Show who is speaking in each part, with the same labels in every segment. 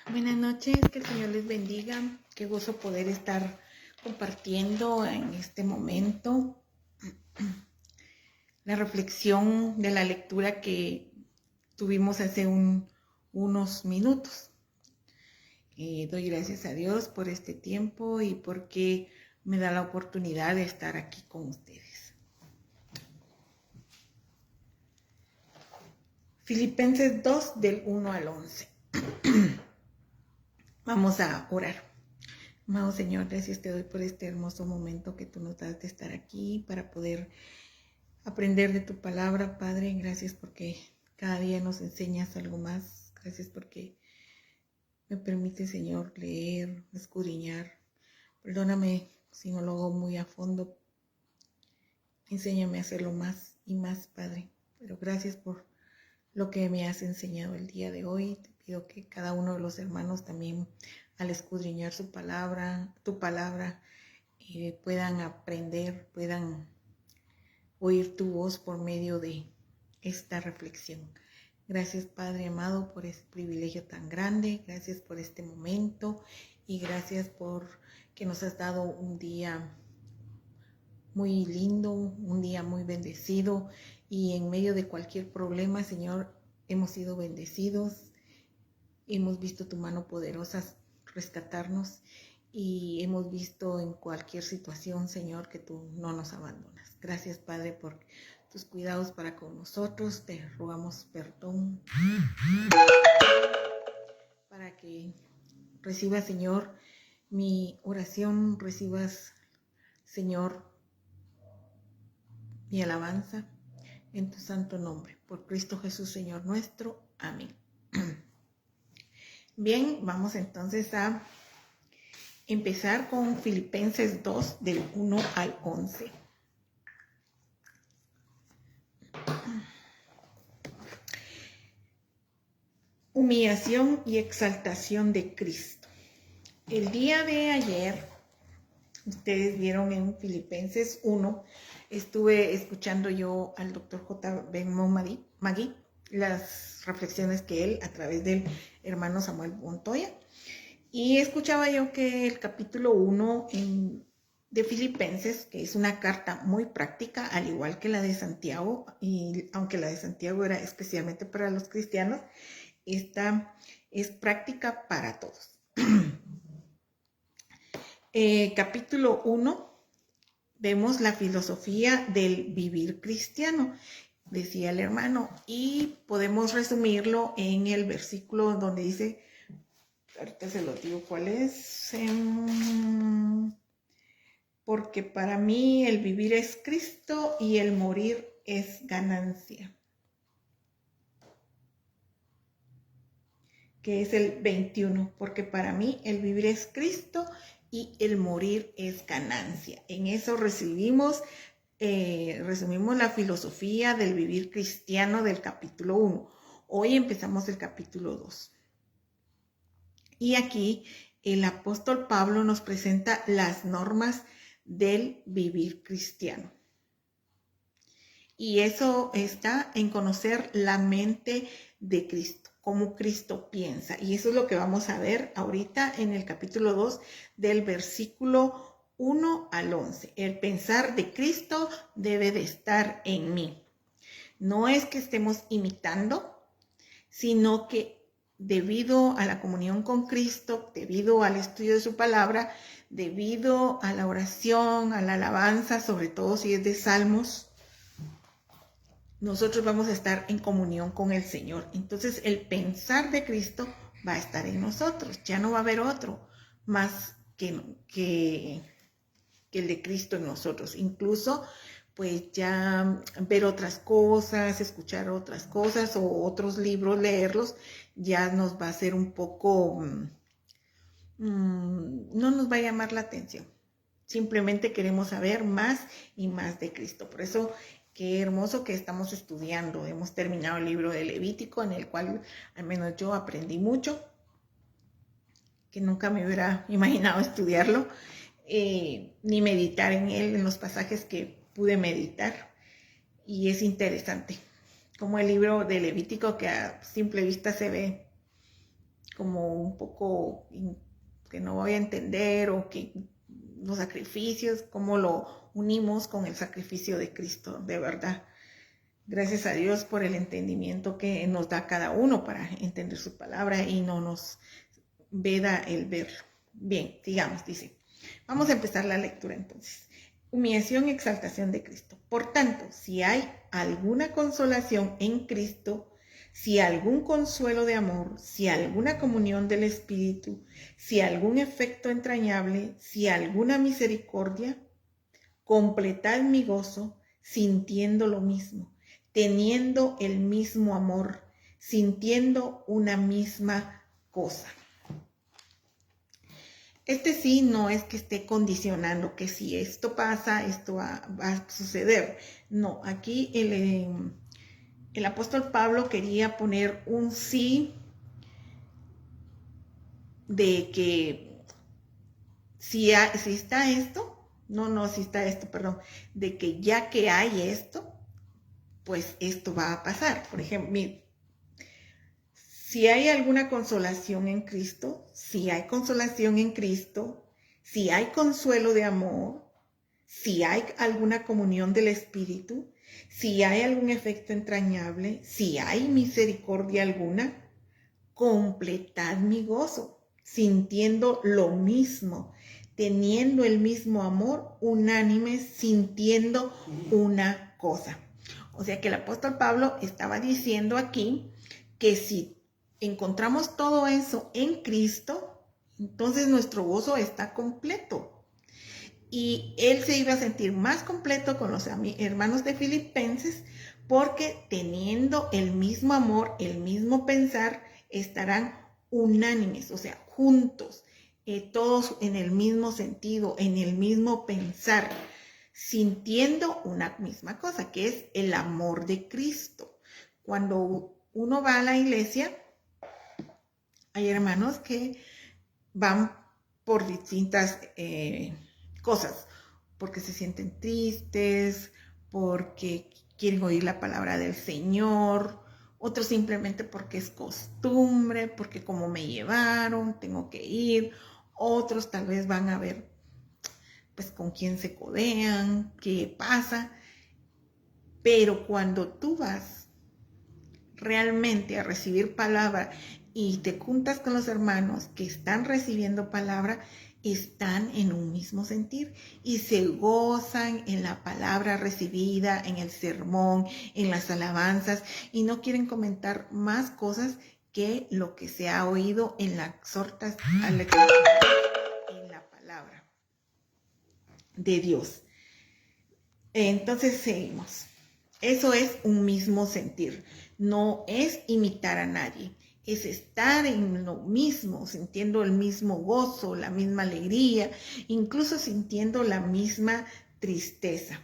Speaker 1: Buenas noches, que el Señor les bendiga. Qué gozo poder estar compartiendo en este momento la reflexión de la lectura que tuvimos hace unos minutos. Doy gracias a Dios por este tiempo y porque me da la oportunidad de estar aquí con ustedes. Filipenses 2 del 1 al 11. Vamos a orar. Amado Señor, gracias te doy por este hermoso momento que tú nos das de estar aquí para poder aprender de tu palabra, Padre. Gracias porque cada día nos enseñas algo más. Gracias porque me permite, Señor, leer, escudriñar. Perdóname si no lo hago muy a fondo. Enséñame a hacerlo más y más, Padre. Pero gracias por lo que me has enseñado el día de hoy. Te pido que cada uno de los hermanos también, al escudriñar tu palabra, puedan aprender, puedan oír tu voz por medio de esta reflexión. Gracias, Padre amado, por este privilegio tan grande. Gracias por este momento y gracias por que nos has dado un día muy lindo, un día muy bendecido, y en medio de cualquier problema, Señor, hemos sido bendecidos. Hemos visto tu mano poderosa rescatarnos y hemos visto en cualquier situación, Señor, que tú no nos abandonas. Gracias, Padre, por tus cuidados para con nosotros. Te rogamos perdón para que recibas, Señor, mi oración, recibas, Señor, mi alabanza en tu santo nombre. Por Cristo Jesús, Señor nuestro. Amén. Bien, vamos entonces a empezar con Filipenses 2 del 1 al 11. Humillación y exaltación de Cristo. El día de ayer, ustedes vieron en Filipenses 1, estuve escuchando yo al Dr. J.B. Magui, las reflexiones que él, a través del hermano Samuel Montoya, y escuchaba yo que el capítulo 1 de Filipenses, que es una carta muy práctica, al igual que la de Santiago, y aunque la de Santiago era especialmente para los cristianos, esta es práctica para todos. Capítulo 1, vemos la filosofía del vivir cristiano, decía el hermano, y podemos resumirlo en el versículo donde dice, ahorita se lo digo cuál es, porque para mí el vivir es Cristo y el morir es ganancia, que es el 21, porque para mí el vivir es Cristo y el morir es ganancia. En eso resumimos la filosofía del vivir cristiano del capítulo 1. Hoy empezamos el capítulo 2. Y aquí el apóstol Pablo nos presenta las normas del vivir cristiano. Y eso está en conocer la mente de Cristo, cómo Cristo piensa. Y eso es lo que vamos a ver ahorita en el capítulo 2 del versículo 1 al 11. El pensar de Cristo debe de estar en mí. No es que estemos imitando, sino que debido a la comunión con Cristo, debido al estudio de su palabra, debido a la oración, a la alabanza, sobre todo si es de salmos, nosotros vamos a estar en comunión con el Señor. Entonces el pensar de Cristo va a estar en nosotros. Ya no va a haber otro más que el de Cristo en nosotros. Incluso pues ya ver otras cosas, escuchar otras cosas o otros libros, leerlos, ya nos va a hacer un poco, no nos va a llamar la atención. Simplemente queremos saber más y más de Cristo. Por eso, qué hermoso que estamos estudiando. Hemos terminado el libro de Levítico, en el cual al menos yo aprendí mucho, que nunca me hubiera imaginado estudiarlo, ni meditar en él, en los pasajes que pude meditar. Y es interesante como el libro de Levítico, que a simple vista se ve como un poco que no voy a entender, o que los sacrificios, cómo lo unimos con el sacrificio de Cristo, de verdad. Gracias a Dios por el entendimiento que nos da cada uno para entender su palabra y no nos veda el verlo. Bien, sigamos, dice. Vamos a empezar la lectura entonces. Humillación y exaltación de Cristo. Por tanto, si hay alguna consolación en Cristo, si algún consuelo de amor, si alguna comunión del Espíritu, si algún efecto entrañable, si alguna misericordia, completad mi gozo sintiendo lo mismo, teniendo el mismo amor, sintiendo una misma cosa. Sí no es que esté condicionando que si esto pasa, esto va a suceder. No, aquí el apóstol Pablo quería poner un sí de que si está esto, de que ya que hay esto, pues esto va a pasar. Por ejemplo, si hay alguna consolación en Cristo, si hay consolación en Cristo, si hay consuelo de amor, si hay alguna comunión del Espíritu, si hay algún efecto entrañable, si hay misericordia alguna, completad mi gozo, sintiendo lo mismo, teniendo el mismo amor, unánime, sintiendo una cosa. O sea que el apóstol Pablo estaba diciendo aquí que si encontramos todo eso en Cristo, entonces nuestro gozo está completo. Y él se iba a sentir más completo con los hermanos de Filipenses, porque teniendo el mismo amor, el mismo pensar, estarán unánimes, o sea, juntos, todos en el mismo sentido, en el mismo pensar, sintiendo una misma cosa, que es el amor de Cristo. Cuando uno va a la iglesia, hay hermanos que van por distintas cosas, porque se sienten tristes, porque quieren oír la palabra del Señor, otros simplemente porque es costumbre, porque como me llevaron, tengo que ir, otros tal vez van a ver pues con quién se codean, qué pasa, pero cuando tú vas realmente a recibir palabra y te juntas con los hermanos que están recibiendo palabra, están en un mismo sentir y se gozan en la palabra recibida, en el sermón, en las alabanzas, y no quieren comentar más cosas que lo que se ha oído en la exhortación, en la palabra de Dios. Entonces seguimos. Eso es un mismo sentir. No es imitar a nadie. Es estar en lo mismo, sintiendo el mismo gozo, la misma alegría, incluso sintiendo la misma tristeza.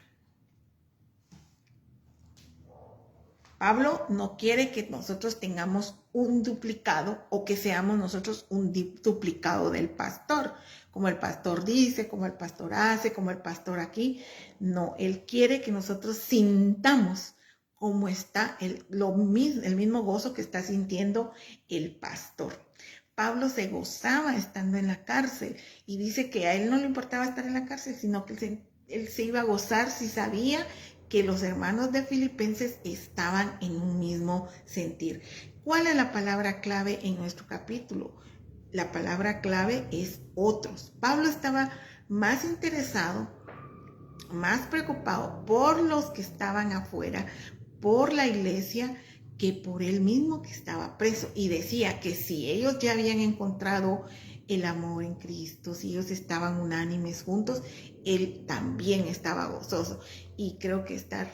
Speaker 1: Pablo no quiere que nosotros tengamos un duplicado o que seamos nosotros un duplicado del pastor, como el pastor dice, como el pastor hace, como el pastor aquí. No, él quiere que nosotros sintamos como está el mismo gozo que está sintiendo el pastor. Pablo se gozaba estando en la cárcel y dice que a él no le importaba estar en la cárcel, sino que él se iba a gozar si sabía que los hermanos de Filipenses estaban en un mismo sentir. ¿Cuál es la palabra clave en nuestro capítulo? La palabra clave es otros. Pablo estaba más interesado, más preocupado por los que estaban afuera, por la iglesia, que por él mismo que estaba preso. Y decía que si ellos ya habían encontrado el amor en Cristo, si ellos estaban unánimes juntos, él también estaba gozoso. Y creo que estar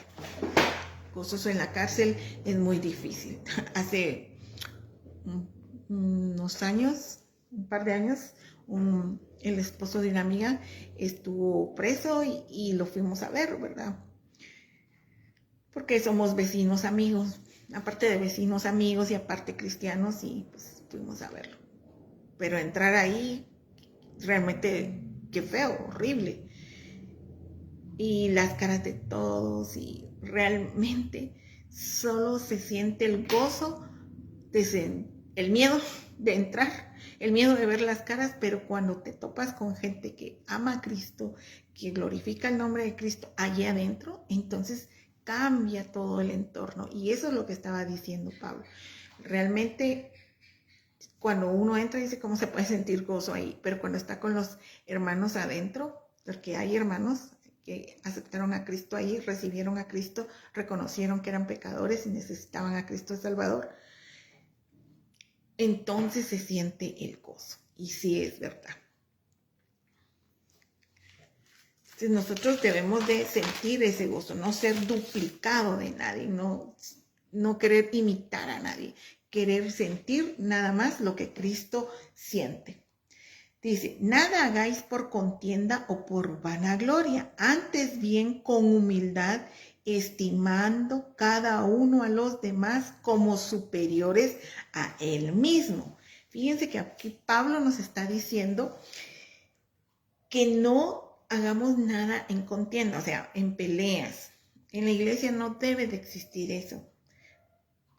Speaker 1: gozoso en la cárcel es muy difícil. Hace unos años, un par de años, el esposo de una amiga estuvo preso y lo fuimos a ver, ¿verdad? Porque somos vecinos amigos, aparte de vecinos amigos y aparte cristianos, y pues fuimos a verlo. Pero entrar ahí, realmente, qué feo, horrible. Y las caras de todos, y realmente solo se siente el gozo, el el miedo de entrar, el miedo de ver las caras, pero cuando te topas con gente que ama a Cristo, que glorifica el nombre de Cristo allí adentro, entonces cambia todo el entorno. Y eso es lo que estaba diciendo Pablo. Realmente, cuando uno entra, dice cómo se puede sentir gozo ahí, pero cuando está con los hermanos adentro, porque hay hermanos que aceptaron a Cristo ahí, recibieron a Cristo, reconocieron que eran pecadores y necesitaban a Cristo Salvador, entonces se siente el gozo. Y sí es verdad. Entonces nosotros debemos de sentir ese gozo, no ser duplicado de nadie, no querer imitar a nadie, querer sentir nada más lo que Cristo siente. Dice, nada hagáis por contienda o por vanagloria, antes bien con humildad, estimando cada uno a los demás como superiores a él mismo. Fíjense que aquí Pablo nos está diciendo que no hagamos nada en contienda, o sea, en peleas. En la iglesia no debe de existir eso.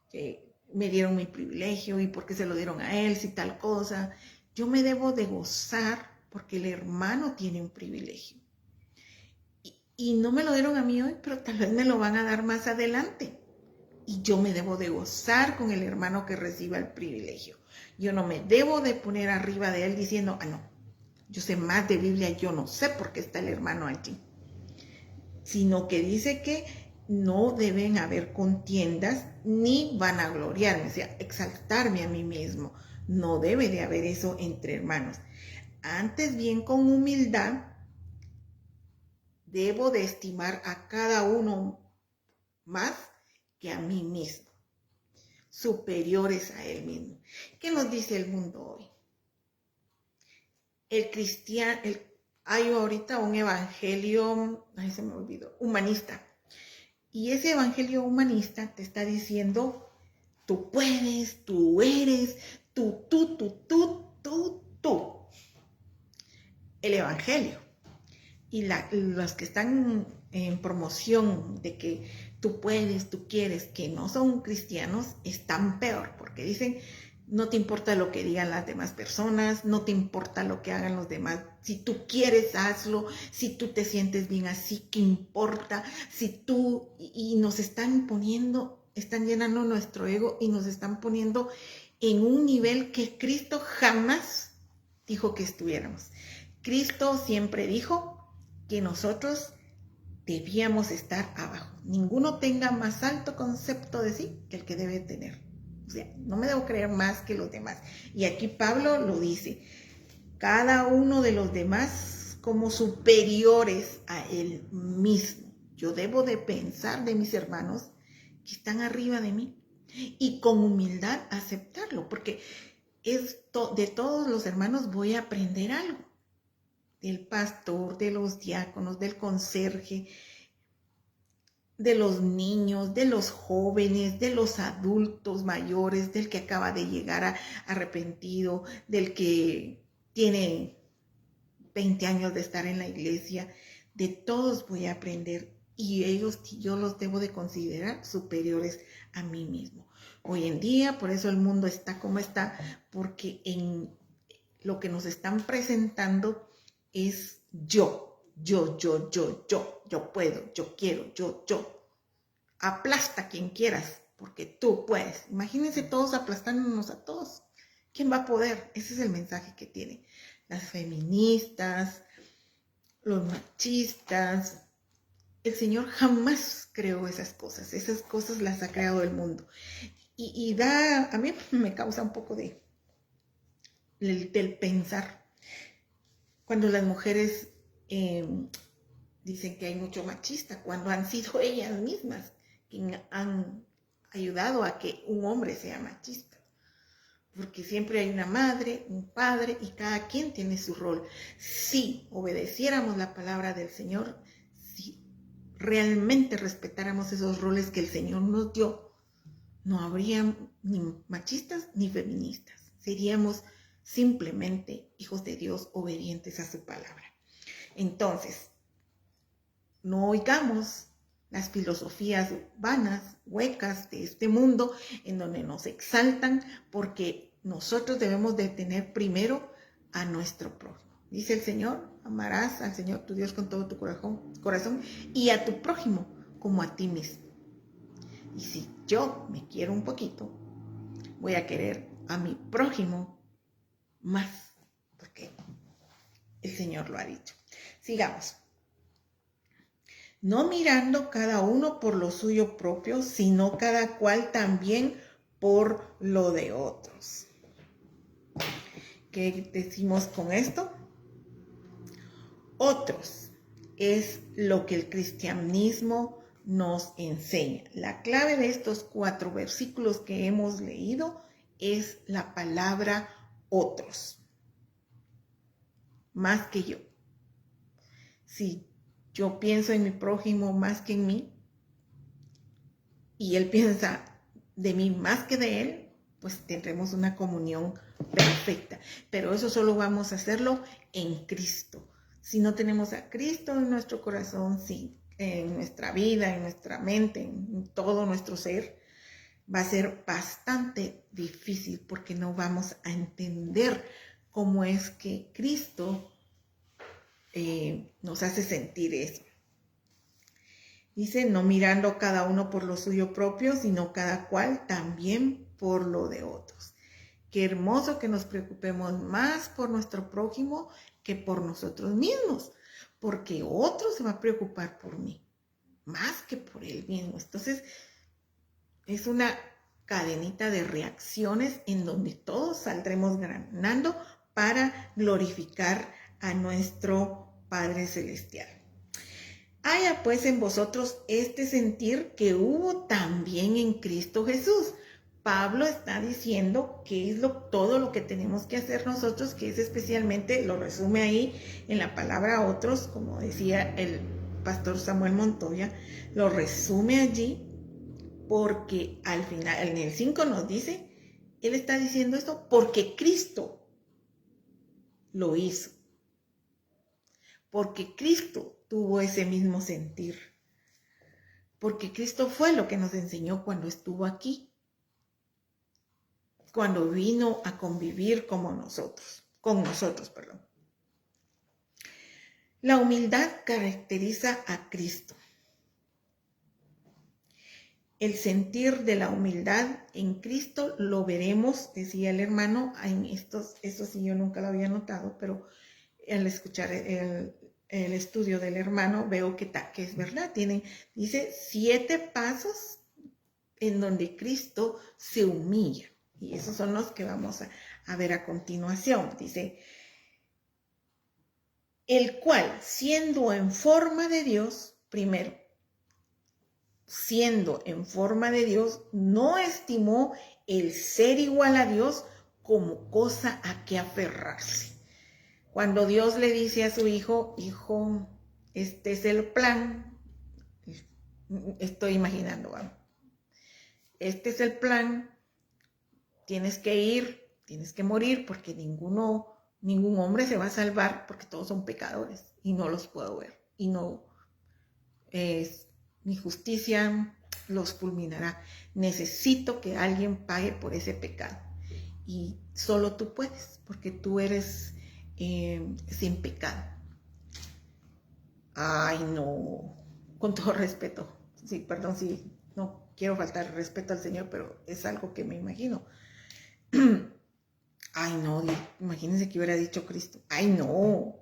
Speaker 1: Que me dieron mi privilegio y por qué se lo dieron a él, si tal cosa. Yo me debo de gozar porque el hermano tiene un privilegio. Y no me lo dieron a mí hoy, pero tal vez me lo van a dar más adelante. Y yo me debo de gozar con el hermano que reciba el privilegio. Yo no me debo de poner arriba de él diciendo, no, yo sé más de Biblia, yo no sé por qué está el hermano allí. Sino que dice que no deben haber contiendas ni vanagloriarme, o sea, exaltarme a mí mismo. No debe de haber eso entre hermanos. Antes bien, con humildad, debo de estimar a cada uno más que a mí mismo, superiores a él mismo. ¿Qué nos dice el mundo hoy? El cristiano, hay ahorita un evangelio, se me olvidó, humanista. Y ese evangelio humanista te está diciendo, tú puedes, tú eres, tú. El evangelio. Y los que están en promoción de que tú puedes, tú quieres, que no son cristianos, están peor, porque dicen, no te importa lo que digan las demás personas, no te importa lo que hagan los demás. Si tú quieres, hazlo. Si tú te sientes bien así, ¿qué importa? Y nos están poniendo, están llenando nuestro ego y nos están poniendo en un nivel que Cristo jamás dijo que estuviéramos. Cristo siempre dijo que nosotros debíamos estar abajo. Ninguno tenga más alto concepto de sí que el que debe tener. O sea, no me debo creer más que los demás. Y aquí Pablo lo dice, cada uno de los demás como superiores a él mismo. Yo debo de pensar de mis hermanos que están arriba de mí y con humildad aceptarlo, porque de todos los hermanos voy a aprender algo. Del pastor, de los diáconos, del conserje, de los niños, de los jóvenes, de los adultos mayores, del que acaba de llegar arrepentido, del que tiene 20 años de estar en la iglesia. De todos voy a aprender y yo los debo de considerar superiores a mí mismo. Hoy en día, por eso el mundo está como está, porque en lo que nos están presentando es yo puedo, yo quiero, yo. Aplasta a quien quieras, porque tú puedes. Imagínense todos aplastándonos a todos. ¿Quién va a poder? Ese es el mensaje que tienen las feministas, los machistas. El Señor jamás creó esas cosas las ha creado el mundo. Y a mí me causa un poco del pensar. Cuando las mujeres dicen que hay mucho machista, cuando han sido ellas mismas quienes han ayudado a que un hombre sea machista. Porque siempre hay una madre, un padre y cada quien tiene su rol. Si obedeciéramos la palabra del Señor, si realmente respetáramos esos roles que el Señor nos dio, no habría ni machistas ni feministas. Seríamos simplemente hijos de Dios obedientes a su palabra. Entonces, no oigamos las filosofías vanas, huecas de este mundo, en donde nos exaltan, porque nosotros debemos de tener primero a nuestro prójimo. Dice el Señor, amarás al Señor tu Dios con todo tu corazón y a tu prójimo como a ti mismo. Y si yo me quiero un poquito, voy a querer a mi prójimo más, porque el Señor lo ha dicho. Sigamos. No mirando cada uno por lo suyo propio, sino cada cual también por lo de otros. ¿Qué decimos con esto? Otros es lo que el cristianismo nos enseña. La clave de estos 4 versículos que hemos leído es la palabra otros. Más que yo. Si yo pienso en mi prójimo más que en mí, y él piensa de mí más que de él, pues tendremos una comunión perfecta. Pero eso solo vamos a hacerlo en Cristo. Si no tenemos a Cristo en nuestro corazón, en nuestra vida, en nuestra mente, en todo nuestro ser, va a ser bastante difícil porque no vamos a entender cómo es que Cristo nos hace sentir eso. Dice, no mirando cada uno por lo suyo propio, sino cada cual también por lo de otros. Qué hermoso que nos preocupemos más por nuestro prójimo que por nosotros mismos, porque otro se va a preocupar por mí, más que por él mismo. Entonces, es una cadenita de reacciones en donde todos saldremos ganando para glorificar a nuestro Padre Celestial. Haya pues en vosotros este sentir que hubo también en Cristo Jesús. Pablo está diciendo que es todo lo que tenemos que hacer nosotros, que es especialmente, lo resume ahí en la palabra otros, como decía el pastor Samuel Montoya, lo resume allí porque al final, en el 5 nos dice, él está diciendo esto porque Cristo lo hizo. Porque Cristo tuvo ese mismo sentir. Porque Cristo fue lo que nos enseñó cuando estuvo aquí. Cuando vino a convivir con nosotros. La humildad caracteriza a Cristo. El sentir de la humildad en Cristo lo veremos, decía el hermano, en eso sí yo nunca lo había notado, pero al escuchar el estudio del hermano veo que es verdad. Dice 7 pasos en donde Cristo se humilla. Y esos son los que vamos a ver a continuación. Dice, el cual, siendo en forma de Dios, primero, siendo en forma de Dios, no estimó el ser igual a Dios como cosa a que aferrarse. Cuando Dios le dice a su hijo, hijo, este es el plan, estoy imaginando, ¿verdad? Este es el plan, tienes que ir, tienes que morir, porque ningún hombre se va a salvar, porque todos son pecadores y no los puedo ver. Y no, mi justicia los fulminará. Necesito que alguien pague por ese pecado. Y solo tú puedes, porque tú eres sin pecado. Ay, no, con todo respeto. Sí, perdón, sí, no quiero faltar respeto al Señor, pero es algo que me imagino. Ay, no, imagínense que hubiera dicho Cristo. Ay, no.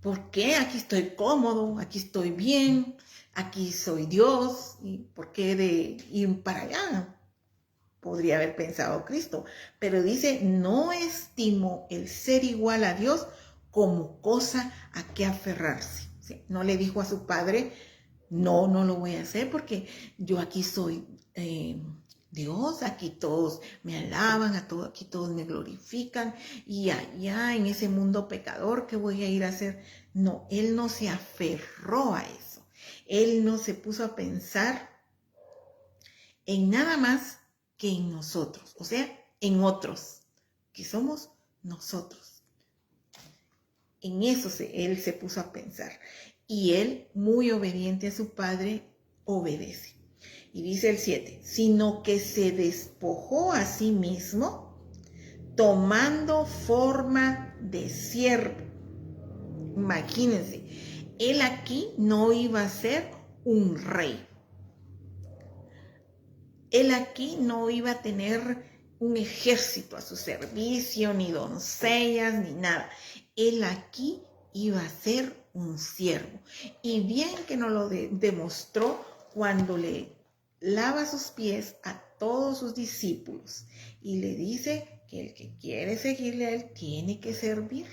Speaker 1: ¿Por qué? Aquí estoy cómodo, aquí estoy bien, aquí soy Dios. ¿Y por qué de ir para allá? Podría haber pensado Cristo. Pero dice, no estimo el ser igual a Dios como cosa a que aferrarse. ¿Sí? No le dijo a su padre, no lo voy a hacer porque yo aquí soy Dios, aquí todos me alaban, aquí todos me glorifican, y allá en ese mundo pecador, ¿qué voy a ir a hacer? No, él no se aferró a eso. Él no se puso a pensar en nada más que en nosotros, o sea, en otros, que somos nosotros. En eso él se puso a pensar. Y él, muy obediente a su padre, obedece. Y dice el 7, sino que se despojó a sí mismo, tomando forma de siervo. Imagínense, él aquí no iba a ser un rey. Él aquí no iba a tener un ejército a su servicio, ni doncellas, ni nada. Él aquí iba a ser un siervo. Y bien que nos lo demostró cuando le lava sus pies a todos sus discípulos y le dice que el que quiere seguirle a él tiene que servir.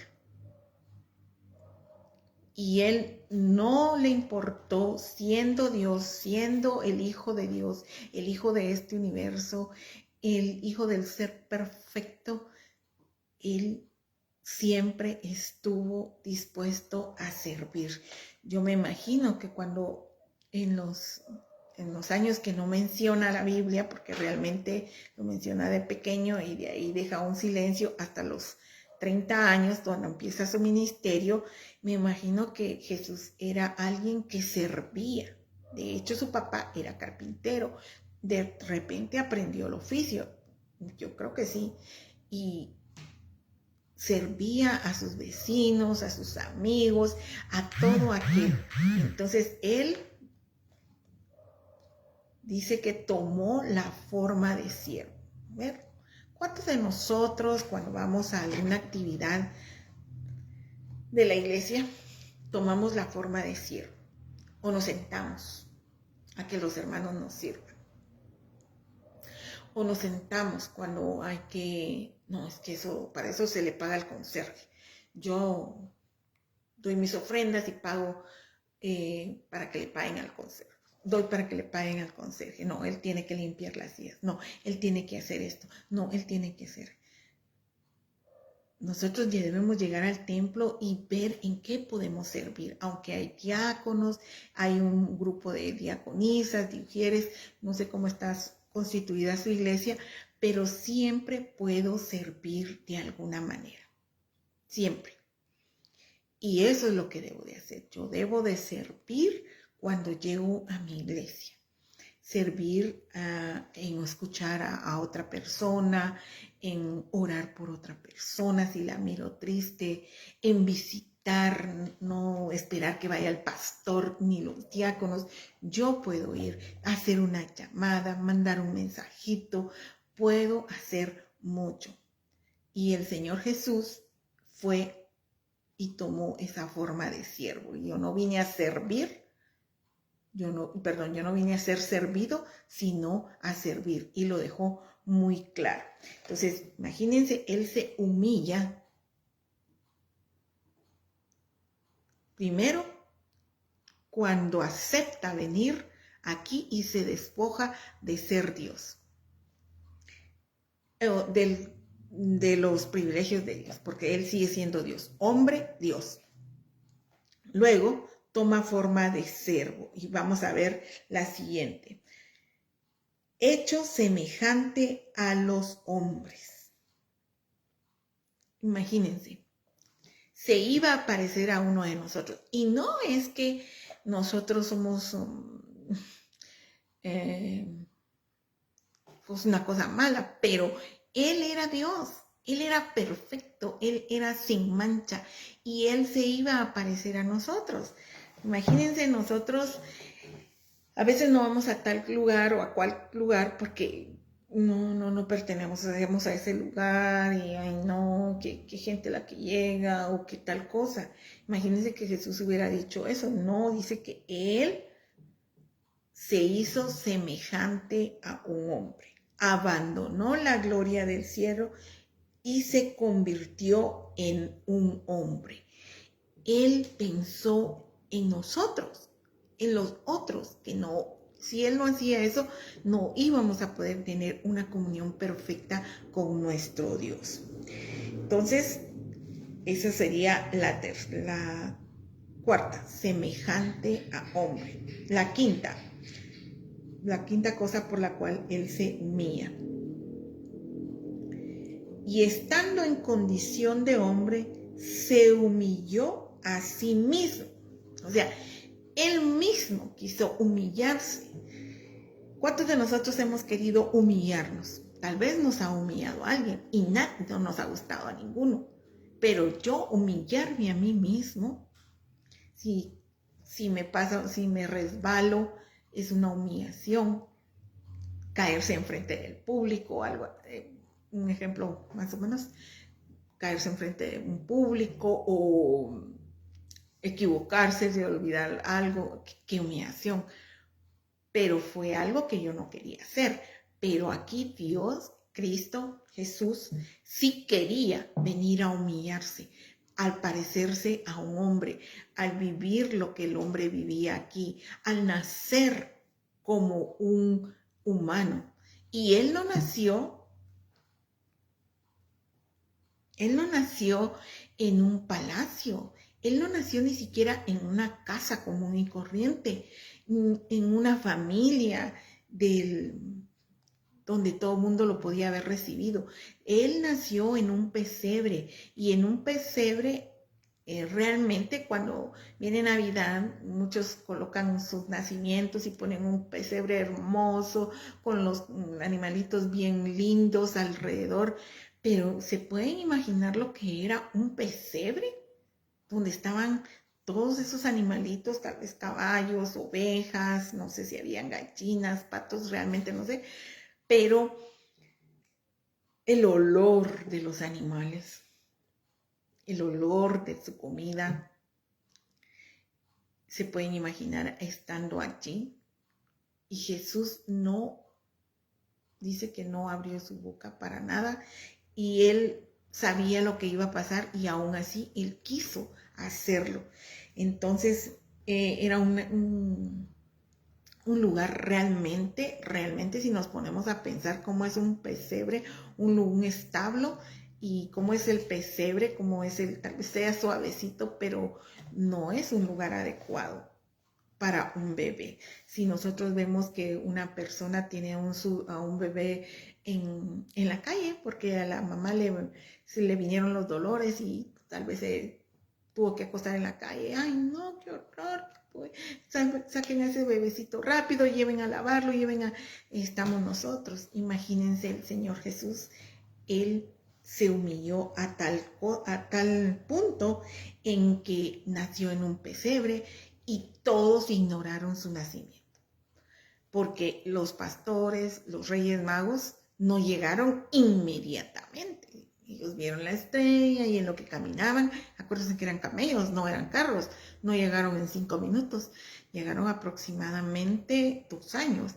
Speaker 1: Y él no le importó, siendo Dios, siendo el Hijo de Dios, el Hijo de este universo, el Hijo del ser perfecto, él siempre estuvo dispuesto a servir. Yo me imagino que cuando en los años que no menciona la Biblia, porque realmente lo menciona de pequeño y de ahí deja un silencio hasta los 30 años, cuando empieza su ministerio, me imagino que Jesús era alguien que servía. De hecho, su papá era carpintero. De repente aprendió el oficio. Yo creo que sí. Y servía a sus vecinos, a sus amigos, a todo aquel. Entonces, él dice que tomó la forma de siervo. ¿Ver? ¿Cuántos de nosotros cuando vamos a alguna actividad de la iglesia tomamos la forma de siervo? O nos sentamos a que los hermanos nos sirvan. O nos sentamos cuando hay que, no, es que eso, para eso se le paga al conserje. Yo doy mis ofrendas y pago para que le paguen al conserje. Doy para que le paguen al conserje. No, él tiene que limpiar las sillas. No, él tiene que hacer esto. No, él tiene que hacer. Nosotros ya debemos llegar al templo y ver en qué podemos servir. Aunque hay diáconos, hay un grupo de diaconisas, de mujeres, no sé cómo está constituida su iglesia, pero siempre puedo servir de alguna manera. Siempre. Y eso es lo que debo de hacer. Yo debo de servir cuando llego a mi iglesia. Servir en escuchar a otra persona, en orar por otra persona si la miro triste, en visitar, no esperar que vaya el pastor ni los diáconos. Yo puedo ir a hacer una llamada, mandar un mensajito, puedo hacer mucho. Y el Señor Jesús fue y tomó esa forma de siervo. Yo no vine a servir. Yo no vine a ser servido, sino a servir. Y lo dejó muy claro. Entonces, imagínense, él se humilla. Primero, cuando acepta venir aquí y se despoja de ser Dios. De los privilegios de Dios, porque él sigue siendo Dios. Hombre, Dios. Luego, toma forma de siervo. Y vamos a ver la siguiente. Hecho semejante a los hombres. Imagínense. Se iba a parecer a uno de nosotros. Y no es que nosotros somos pues una cosa mala, pero él era Dios. Él era perfecto. Él era sin mancha. Y él se iba a parecer a nosotros. Imagínense, nosotros a veces no vamos a tal lugar o a cual lugar porque no pertenecemos a ese lugar y ay no, qué gente la que llega o qué tal cosa. Imagínense que Jesús hubiera dicho eso. No, dice que él se hizo semejante a un hombre. Abandonó la gloria del cielo y se convirtió en un hombre. Él pensó en nosotros, en los otros, que no, si él no hacía eso, no íbamos a poder tener una comunión perfecta con nuestro Dios. Entonces, esa sería la cuarta, semejante a hombre. La quinta cosa por la cual él se humilla. Y estando en condición de hombre, se humilló a sí mismo. O sea, Él mismo quiso humillarse. ¿Cuántos de nosotros hemos querido humillarnos? Tal vez nos ha humillado alguien y no nos ha gustado a ninguno. Pero yo humillarme a mí mismo, si me resbalo, es una humillación. Caerse enfrente del público, algo, un ejemplo más o menos, caerse enfrente de un público o equivocarse de olvidar algo, qué humillación. Pero fue algo que yo no quería hacer. Pero aquí Dios, Cristo, Jesús, sí quería venir a humillarse, al parecerse a un hombre, al vivir lo que el hombre vivía aquí, al nacer como un humano. Y él no nació en un palacio, él no nació ni siquiera en una casa común y corriente, en una familia donde todo el mundo lo podía haber recibido. Él nació en un pesebre, y en un pesebre realmente cuando viene Navidad, muchos colocan sus nacimientos y ponen un pesebre hermoso con los animalitos bien lindos alrededor, pero ¿se pueden imaginar lo que era un pesebre? Donde estaban todos esos animalitos, tal vez caballos, ovejas, no sé si habían gallinas, patos, realmente no sé, pero el olor de los animales, el olor de su comida, se pueden imaginar estando allí. Y Jesús dice que no abrió su boca para nada, y él sabía lo que iba a pasar y aún así él quiso hacerlo. Entonces era un lugar realmente, si nos ponemos a pensar cómo es un pesebre, un establo, y cómo es el pesebre, cómo es tal vez sea suavecito, pero no es un lugar adecuado para un bebé. Si nosotros vemos que una persona tiene a un bebé en la calle porque a la mamá se le vinieron los dolores y tal vez se tuvo que acostar en la calle, ay no, qué horror, pues, saquen a ese bebecito rápido, lleven a lavarlo, estamos nosotros. Imagínense el Señor Jesús, él se humilló a tal punto en que nació en un pesebre y todos ignoraron su nacimiento, porque los pastores, los reyes magos, no llegaron inmediatamente. Ellos vieron la estrella y en lo que caminaban, acuérdense que eran camellos, no eran carros, no llegaron en 5 minutos, llegaron aproximadamente 2 años.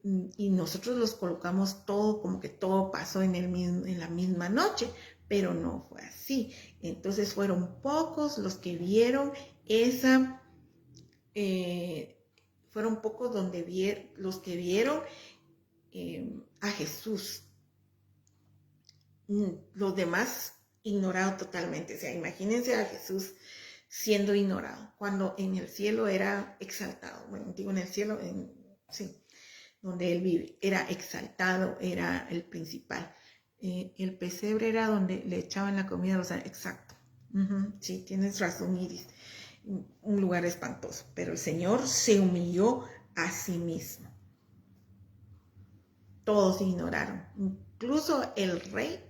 Speaker 1: Y nosotros los colocamos todo, como que todo pasó en la misma noche, pero no fue así. Entonces fueron pocos los que vieron fueron pocos los que vieron a Jesús. Los demás ignorados totalmente. O sea, imagínense a Jesús siendo ignorado, cuando en el cielo era exaltado. Bueno, digo en el cielo, sí, donde él vive, era exaltado, era el principal. El pesebre era donde le echaban la comida a los animales. Exacto. Sí, tienes razón, Iris. Un lugar espantoso, pero el Señor se humilló a sí mismo. Todos ignoraron, incluso el rey,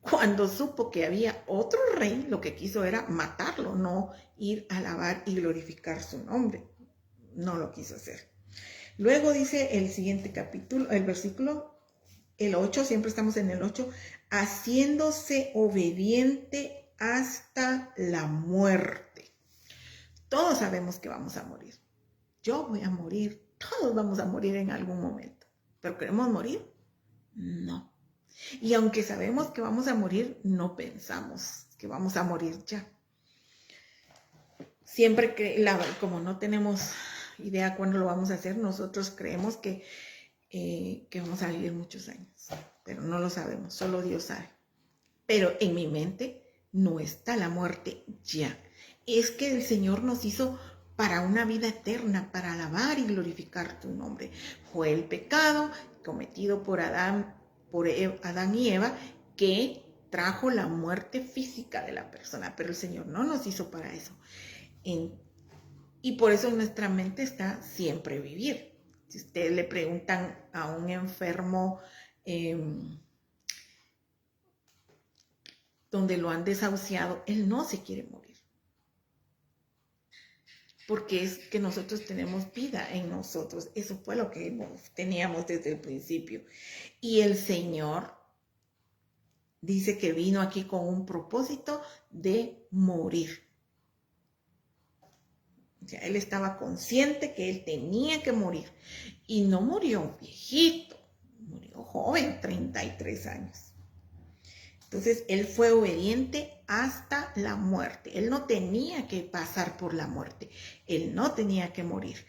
Speaker 1: cuando supo que había otro rey, lo que quiso era matarlo, no ir a alabar y glorificar su nombre. No lo quiso hacer. Luego dice el siguiente capítulo, el versículo, el 8, siempre estamos en el 8, haciéndose obediente hasta la muerte. Todos sabemos que vamos a morir. Yo voy a morir, todos vamos a morir en algún momento. ¿Pero queremos morir? No. Y aunque sabemos que vamos a morir, no pensamos que vamos a morir ya. Siempre como no tenemos idea cuándo lo vamos a hacer, nosotros creemos que vamos a vivir muchos años, pero no lo sabemos, solo Dios sabe. Pero en mi mente no está la muerte ya. Es que el Señor nos hizo para una vida eterna, para alabar y glorificar tu nombre. Fue el pecado cometido por Adán y Eva que trajo la muerte física de la persona, pero el Señor no nos hizo para eso. Y por eso en nuestra mente está siempre vivir. Si ustedes le preguntan a un enfermo donde lo han desahuciado, él no se quiere morir. Porque es que nosotros tenemos vida en nosotros. Eso fue lo que teníamos desde el principio. Y el Señor dice que vino aquí con un propósito de morir. O sea, él estaba consciente que él tenía que morir. Y no murió viejito, murió joven, 33 años. Entonces, él fue obediente hasta la muerte. Él no tenía que pasar por la muerte. Él no tenía que morir.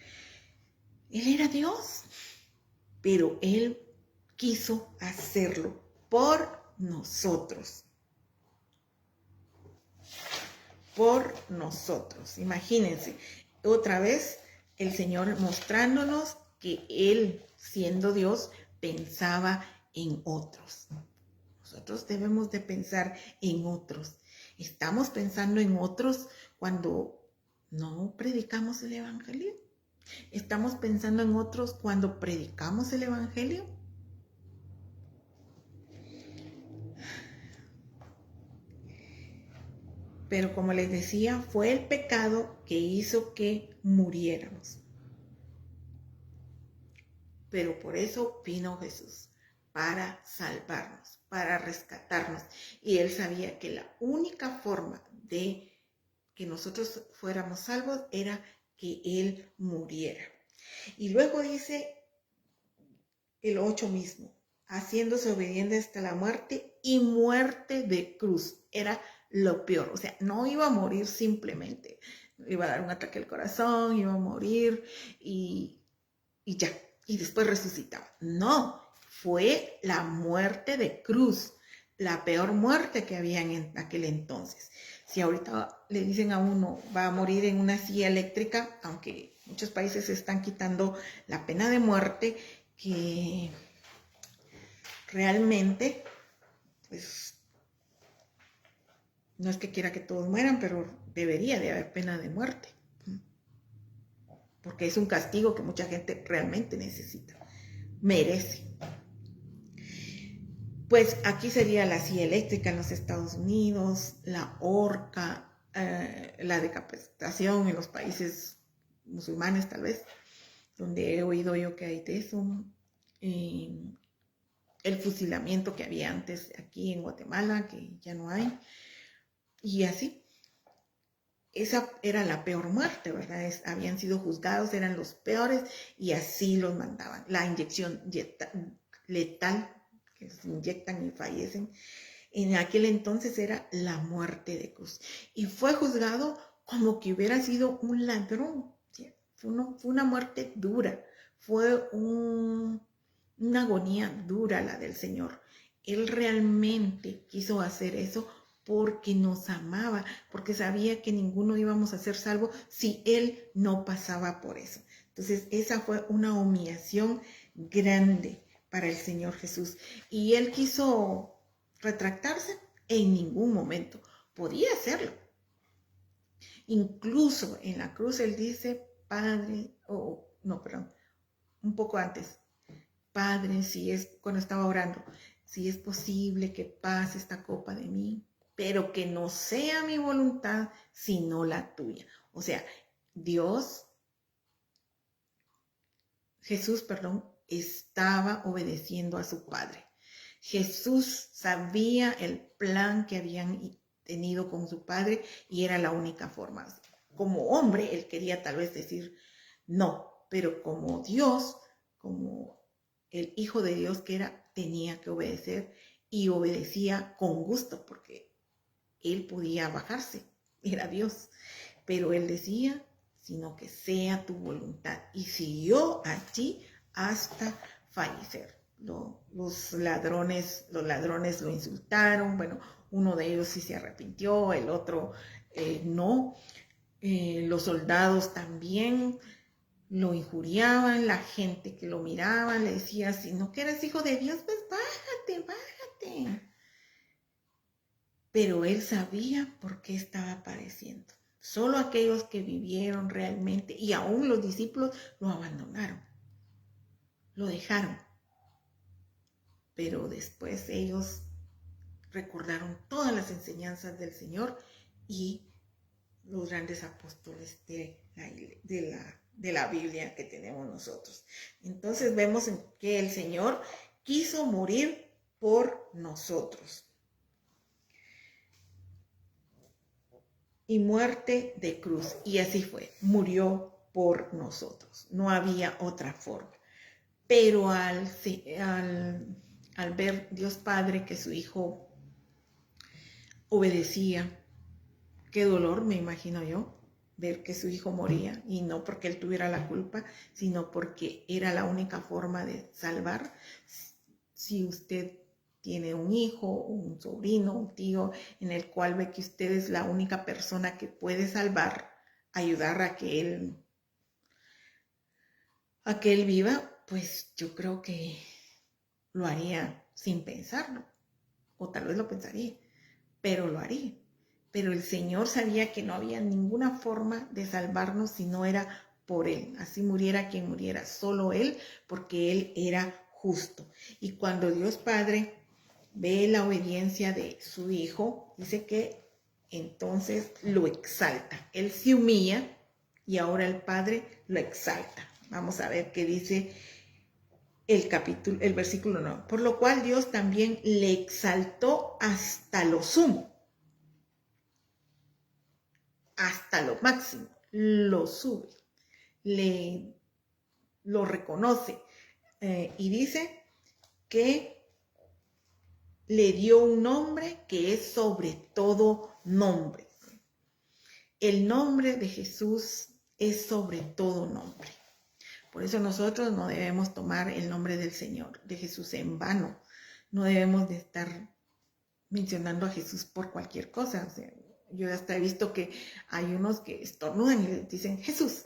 Speaker 1: Él era Dios, pero él quiso hacerlo por nosotros. Por nosotros. Imagínense, otra vez el Señor mostrándonos que él, siendo Dios, pensaba en otros. Nosotros debemos de pensar en otros. Estamos pensando en otros cuando no predicamos el Evangelio. Estamos pensando en otros cuando predicamos el Evangelio. Pero como les decía, fue el pecado que hizo que muriéramos. Pero por eso vino Jesús, para salvarnos, para rescatarnos. Y él sabía que la única forma de que nosotros fuéramos salvos era que él muriera. Y luego dice el 8 mismo, haciéndose obediente hasta la muerte y muerte de cruz. Era lo peor, o sea, no iba a morir simplemente. Iba a dar un ataque al corazón, iba a morir y ya. Y después resucitaba. No, fue la muerte de cruz, la peor muerte que había en aquel entonces. Si ahorita le dicen a uno, va a morir en una silla eléctrica, aunque muchos países están quitando la pena de muerte, que realmente, pues, no es que quiera que todos mueran, pero debería de haber pena de muerte, porque es un castigo que mucha gente realmente necesita, merece. Pues aquí sería la silla eléctrica en los Estados Unidos, la horca, la decapitación en los países musulmanes tal vez, donde he oído yo que hay de eso, el fusilamiento que había antes aquí en Guatemala, que ya no hay, y así. Esa era la peor muerte, ¿verdad? Habían sido juzgados, eran los peores y así los mandaban. La inyección letal, que se inyectan y fallecen, en aquel entonces era la muerte de cruz. Y fue juzgado como que hubiera sido un ladrón. ¿Sí? Fue una muerte dura, fue una agonía dura la del Señor. Él realmente quiso hacer eso porque nos amaba, porque sabía que ninguno íbamos a ser salvos si Él no pasaba por eso. Entonces, esa fue una humillación grande para el Señor Jesús. Y Él quiso retractarse en ningún momento. Podía hacerlo. Incluso en la cruz Él dice, Padre, un poco antes, Padre, cuando estaba orando, si es posible que pase esta copa de mí, pero que no sea mi voluntad, sino la tuya. O sea, Jesús, estaba obedeciendo a su Padre. Jesús sabía el plan que habían tenido con su Padre y era la única forma. Como hombre, él quería tal vez decir no, pero como Dios, como el Hijo de Dios que era, tenía que obedecer y obedecía con gusto porque él podía bajarse, era Dios, pero él decía, sino que sea tu voluntad, y siguió allí hasta fallecer. Los ladrones lo insultaron, bueno, uno de ellos sí se arrepintió, el otro no, los soldados también lo injuriaban, la gente que lo miraba le decía, si no que eres hijo de Dios, pues bájate. Pero él sabía por qué estaba padeciendo. Solo aquellos que vivieron realmente, y aún los discípulos lo abandonaron, lo dejaron. Pero después ellos recordaron todas las enseñanzas del Señor y los grandes apóstoles de la Biblia que tenemos nosotros. Entonces vemos que el Señor quiso morir por nosotros. Y muerte de cruz. Y así fue. Murió por nosotros. No había otra forma. Pero al ver Dios Padre que su Hijo obedecía, qué dolor, me imagino yo, ver que su hijo moría, y no porque él tuviera la culpa, sino porque era la única forma de salvar. Si usted tiene un hijo, un sobrino, un tío, en el cual ve que usted es la única persona que puede salvar, ayudar a que él viva, pues yo creo que lo haría sin pensarlo, o tal vez lo pensaría, pero lo haría. Pero el Señor sabía que no había ninguna forma de salvarnos si no era por Él. Así muriera quien muriera, solo Él, porque Él era justo. Y cuando Dios Padre ve la obediencia de su Hijo, dice que entonces lo exalta. Él se humilla y ahora el Padre lo exalta. Vamos a ver qué dice el versículo 9. Por lo cual Dios también le exaltó hasta lo sumo. Hasta lo máximo, lo sube, lo reconoce, y dice que le dio un nombre que es sobre todo nombre. El nombre de Jesús es sobre todo nombre. Por eso nosotros no debemos tomar el nombre del Señor, de Jesús, en vano. No debemos de estar mencionando a Jesús por cualquier cosa. O sea, yo hasta he visto que hay unos que estornudan y dicen Jesús,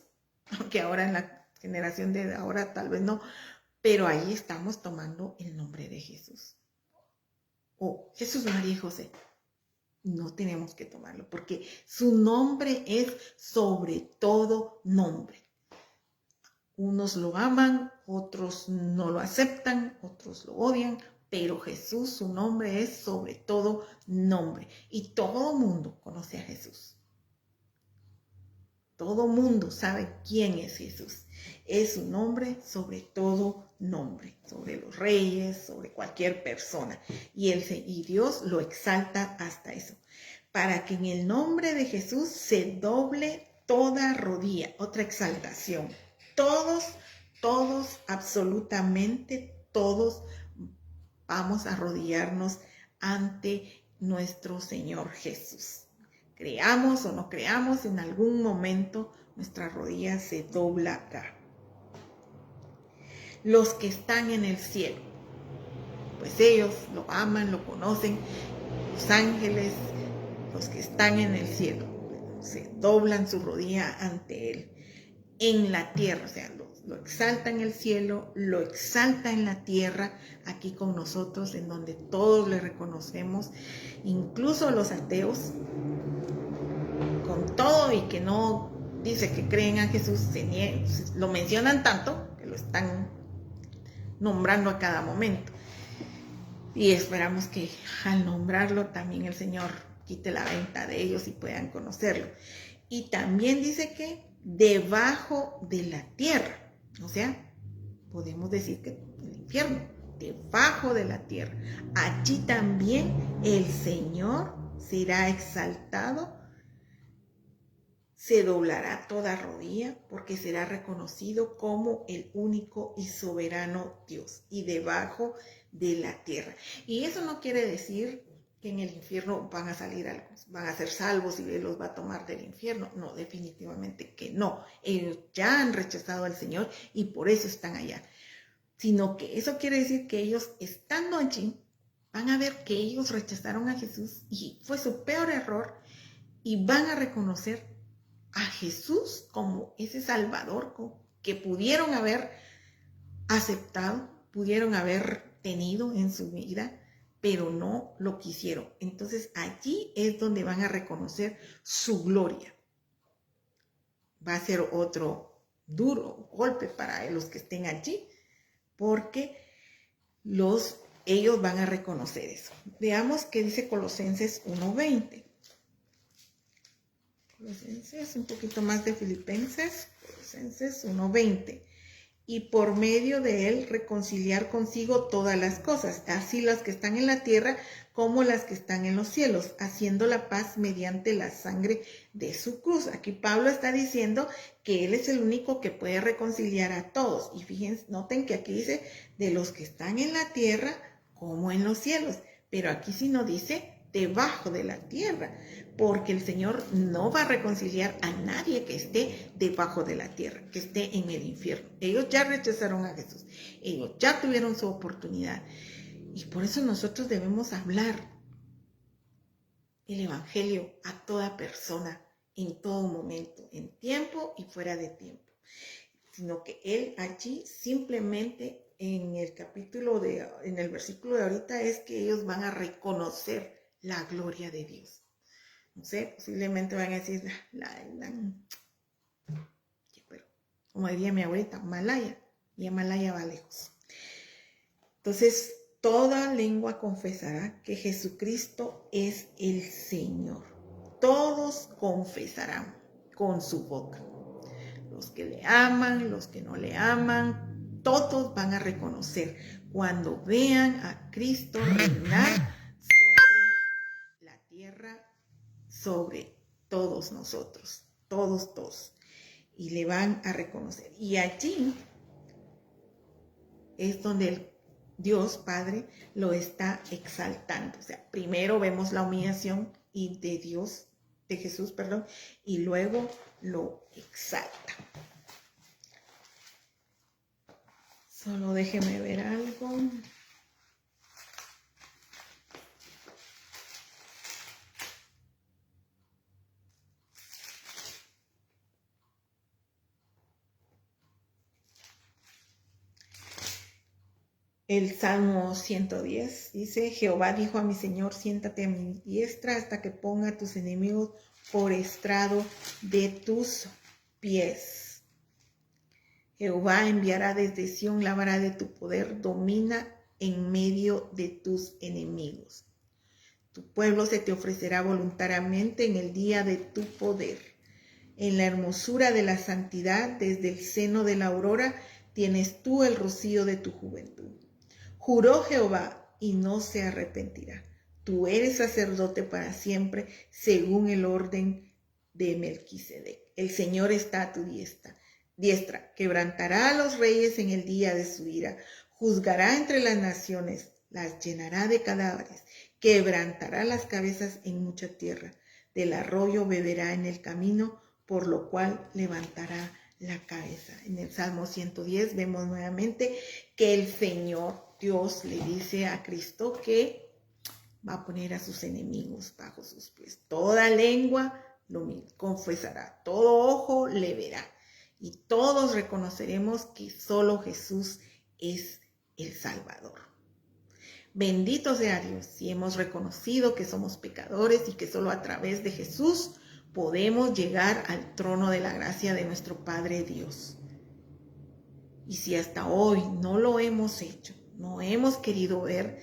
Speaker 1: aunque ahora en la generación de ahora tal vez no, pero ahí estamos tomando el nombre de Jesús. O Jesús, María y José. No tenemos que tomarlo porque su nombre es sobre todo nombre. Unos lo aman, otros no lo aceptan, otros lo odian, pero Jesús, su nombre es sobre todo nombre. Y todo mundo conoce a Jesús. Todo mundo sabe quién es Jesús. Es su nombre sobre todo nombre, sobre los reyes, sobre cualquier persona. Y Dios lo exalta hasta eso. Para que en el nombre de Jesús se doble toda rodilla. Otra exaltación. Todos, absolutamente todos vamos a arrodillarnos ante nuestro Señor Jesús. Creamos o no creamos, en algún momento nuestra rodilla se doblará. Los que están en el cielo, pues ellos lo aman, lo conocen, los ángeles, los que están en el cielo, se doblan su rodilla ante Él. En la tierra, o sea, lo exalta en el cielo, lo exalta en la tierra, aquí con nosotros, en donde todos le reconocemos, incluso los ateos, con todo y que no dice que creen a Jesús, lo mencionan tanto que lo están nombrando a cada momento. Y esperamos que al nombrarlo también el Señor quite la venta de ellos y puedan conocerlo. Y también dice que debajo de la tierra, o sea, podemos decir que el infierno, debajo de la tierra, allí también el Señor será exaltado, se doblará toda rodilla porque será reconocido como el único y soberano Dios, y debajo de la tierra. Y eso no quiere decir que en el infierno van a salir algunos, van a ser salvos y Él los va a tomar del infierno. No, definitivamente que no. Ellos ya han rechazado al Señor y por eso están allá. Sino que eso quiere decir que ellos, estando allí, van a ver que ellos rechazaron a Jesús y fue su peor error, y van a reconocer a Jesús como ese Salvador que pudieron haber aceptado, pudieron haber tenido en su vida, pero no lo quisieron. Entonces allí es donde van a reconocer su gloria. va a ser otro duro golpe para los que estén allí, porque ellos van a reconocer eso. Veamos qué dice Colosenses 1:20. Colosenses, un poquito más de Filipenses, Colosenses 1:20. Y por medio de él reconciliar consigo todas las cosas, así las que están en la tierra como las que están en los cielos, haciendo la paz mediante la sangre de su cruz. Aquí Pablo está diciendo que él es el único que puede reconciliar a todos. Y fíjense, noten que aquí dice de los que están en la tierra como en los cielos, pero aquí sí no dice debajo de la tierra, porque el Señor no va a reconciliar a nadie que esté debajo de la tierra, que esté en el infierno. Ellos ya rechazaron a Jesús, ellos ya tuvieron su oportunidad, y por eso nosotros debemos hablar el evangelio a toda persona, en todo momento, en tiempo y fuera de tiempo, sino que él allí simplemente en el versículo de ahorita es que ellos van a reconocer la gloria de Dios. No sé, posiblemente van a decir, pero como diría mi abuelita, Malaya, y a Malaya va lejos. Entonces, toda lengua confesará que Jesucristo es el Señor. Todos confesarán con su boca. Los que le aman, los que no le aman, todos van a reconocer cuando vean a Cristo reinar sobre la tierra, sobre todos nosotros, todos, y le van a reconocer. Y allí es donde Dios Padre lo está exaltando. O sea, primero vemos la humillación de Jesús, y luego lo exalta. Solo déjeme ver algo. El Salmo 110 dice, Jehová dijo a mi Señor, siéntate a mi diestra hasta que ponga a tus enemigos por estrado de tus pies. Jehová enviará desde Sión la vara de tu poder, domina en medio de tus enemigos. Tu pueblo se te ofrecerá voluntariamente en el día de tu poder. En la hermosura de la santidad, desde el seno de la aurora, tienes tú el rocío de tu juventud. Juró Jehová y no se arrepentirá. Tú eres sacerdote para siempre, según el orden de Melquisedec. El Señor está a tu diestra. Quebrantará a los reyes en el día de su ira. Juzgará entre las naciones, las llenará de cadáveres. Quebrantará las cabezas en mucha tierra. Del arroyo beberá en el camino, por lo cual levantará la cabeza. En el Salmo 110 vemos nuevamente que el Señor Dios le dice a Cristo que va a poner a sus enemigos bajo sus pies. Toda lengua lo confesará, todo ojo le verá, y todos reconoceremos que solo Jesús es el Salvador. Bendito sea Dios si hemos reconocido que somos pecadores y que solo a través de Jesús podemos llegar al trono de la gracia de nuestro Padre Dios. Y si hasta hoy no lo hemos hecho, no hemos querido ver,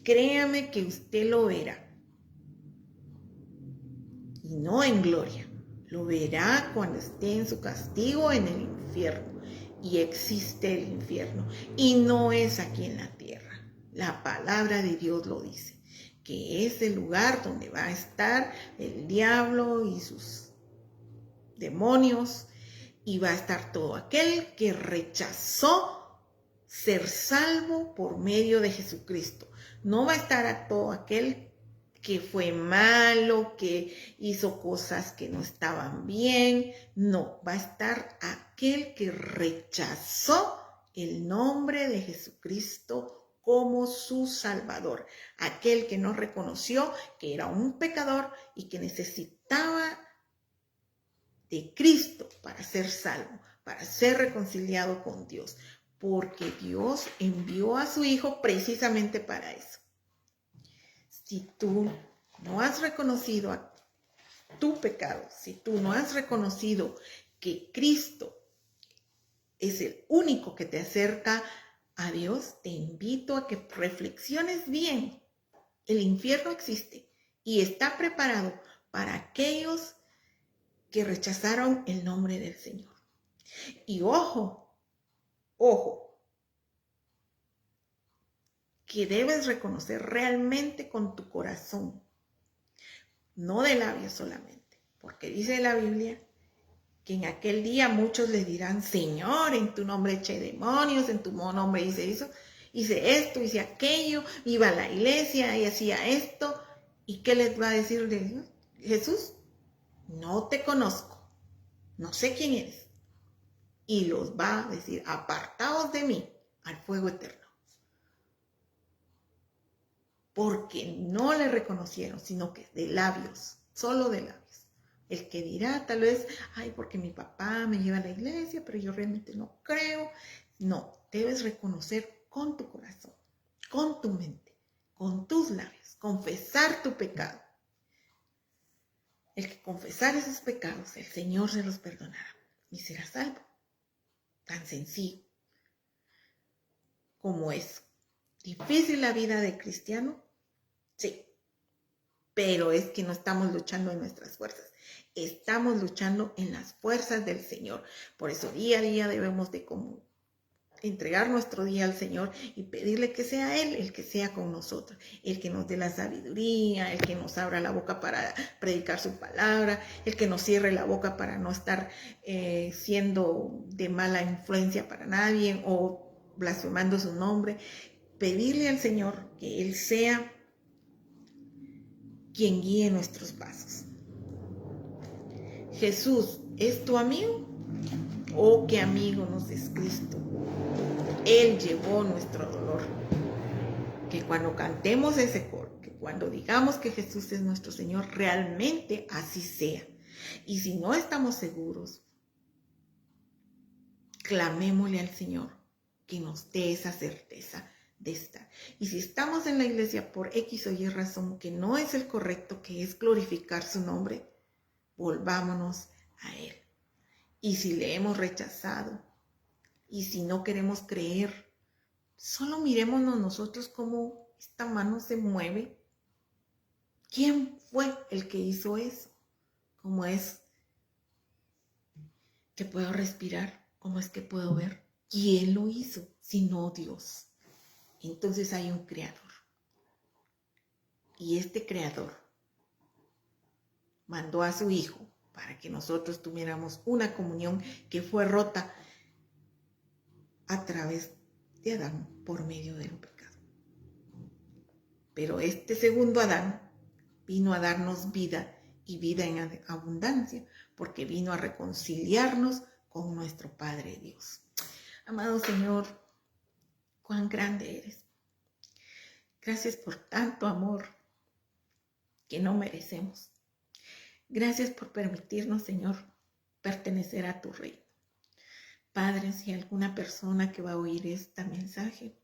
Speaker 1: créame que usted lo verá. Y no en gloria. Lo verá cuando esté en su castigo en el infierno. Y existe el infierno. Y no es aquí en la tierra. La palabra de Dios lo dice. Que es el lugar donde va a estar el diablo y sus demonios. Y va a estar todo aquel que rechazó ser salvo por medio de Jesucristo. No va a estar a todo aquel que fue malo, que hizo cosas que no estaban bien. No, va a estar aquel que rechazó el nombre de Jesucristo como su Salvador. Aquel que no reconoció que era un pecador y que necesitaba de Cristo para ser salvo, para ser reconciliado con Dios, porque Dios envió a su Hijo precisamente para eso. Si tú no has reconocido tu pecado, si tú no has reconocido que Cristo es el único que te acerca a Dios, te invito a que reflexiones bien. El infierno existe y está preparado para aquellos que rechazaron el nombre del Señor. Y ojo, que debes reconocer realmente con tu corazón, no de labios solamente, porque dice la Biblia que en aquel día muchos le dirán: Señor, en tu nombre eché demonios, en tu nombre hice eso, hice esto, hice aquello, iba a la iglesia y hacía esto. ¿Y qué les va a decir de Jesús? No te conozco, no sé quién eres. Y los va a decir: apartaos de mí al fuego eterno. Porque no le reconocieron, sino que de labios, solo de labios. El que dirá tal vez: ay, porque mi papá me lleva a la iglesia, pero yo realmente no creo. No, debes reconocer con tu corazón, con tu mente, con tus labios, confesar tu pecado. El que confesar esos pecados, el Señor se los perdonará y será salvo. Tan sencillo como es. ¿Difícil la vida de cristiano? Sí. Pero es que no estamos luchando en nuestras fuerzas, estamos luchando en las fuerzas del Señor. Por eso día a día debemos de entregar nuestro día al Señor y pedirle que sea Él el que sea con nosotros, el que nos dé la sabiduría, el que nos abra la boca para predicar su palabra, el que nos cierre la boca para no estar siendo de mala influencia para nadie o blasfemando su nombre. Pedirle al Señor que Él sea quien guíe nuestros pasos. Jesús, ¿es tu amigo? ¿O qué amigo nos es Cristo? Él llevó nuestro dolor. Que cuando cantemos ese coro, que cuando digamos que Jesús es nuestro Señor, realmente así sea. Y si no estamos seguros, clamémosle al Señor que nos dé esa certeza de estar. Y si estamos en la iglesia por X o Y razón que no es el correcto, que es glorificar su nombre, volvámonos a Él. Y si le hemos rechazado, y si no queremos creer, solo mirémonos nosotros cómo esta mano se mueve. ¿Quién fue el que hizo eso? ¿Cómo es que puedo respirar? ¿Cómo es que puedo ver? ¿Quién lo hizo? Si no Dios. Entonces hay un creador. Y este creador mandó a su hijo para que nosotros tuviéramos una comunión que fue rota a través de Adán por medio del pecado. Pero este segundo Adán vino a darnos vida y vida en abundancia, porque vino a reconciliarnos con nuestro Padre Dios. Amado Señor, cuán grande eres. Gracias por tanto amor que no merecemos. Gracias por permitirnos, Señor, pertenecer a tu reino. Padre, si alguna persona que va a oír este mensaje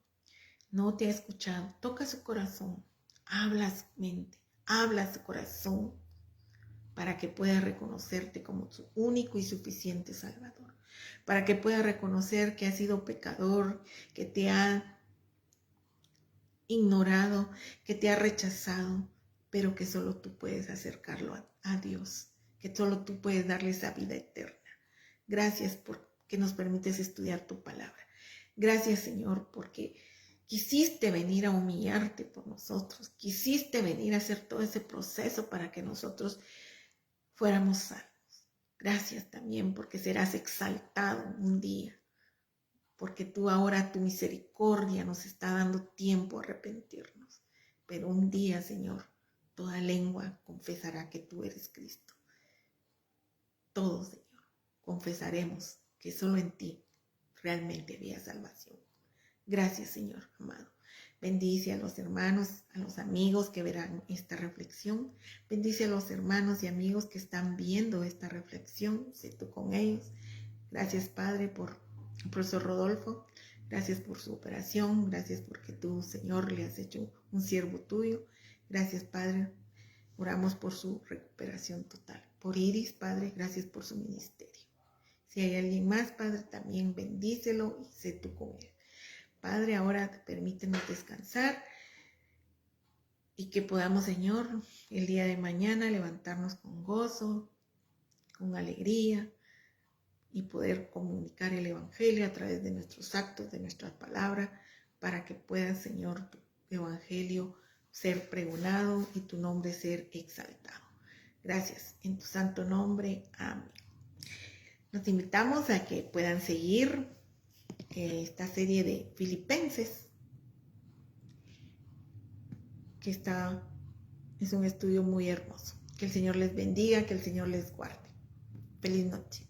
Speaker 1: no te ha escuchado, toca su corazón, habla su mente, habla su corazón para que pueda reconocerte como su único y suficiente Salvador, para que pueda reconocer que ha sido pecador, que te ha ignorado, que te ha rechazado, pero que solo tú puedes acercarlo a Dios, que solo tú puedes darle esa vida eterna. Gracias porque nos permites estudiar tu palabra. Gracias, Señor, porque quisiste venir a humillarte por nosotros, quisiste venir a hacer todo ese proceso para que nosotros fuéramos salvos. Gracias también porque serás exaltado un día, porque tú ahora tu misericordia nos está dando tiempo a arrepentirnos. Pero un día, Señor, toda lengua confesará que tú eres Cristo. Todos, Señor, confesaremos que solo en ti realmente había salvación. Gracias, Señor amado. Bendice a los hermanos, a los amigos que verán esta reflexión. Bendice a los hermanos y amigos que están viendo esta reflexión. Sé tú con ellos. Gracias, Padre, por el profesor Rodolfo. Gracias por su operación. Gracias porque tú, Señor, le has hecho un siervo tuyo. Gracias, Padre, Oramos por su recuperación total. Por Iris, Padre, gracias por su ministerio. Si hay alguien más, Padre, también bendícelo y sé tú con él. Padre, ahora permítenos descansar y que podamos, Señor, el día de mañana levantarnos con gozo, con alegría y poder comunicar el Evangelio a través de nuestros actos, de nuestras palabras, para que pueda, Señor, tu Evangelio ser pregonado y tu nombre ser exaltado. Gracias. En tu santo nombre. Amén. Nos invitamos a que puedan seguir esta serie de Filipenses, que es un estudio muy hermoso. Que el Señor les bendiga, que el Señor les guarde. Feliz noche.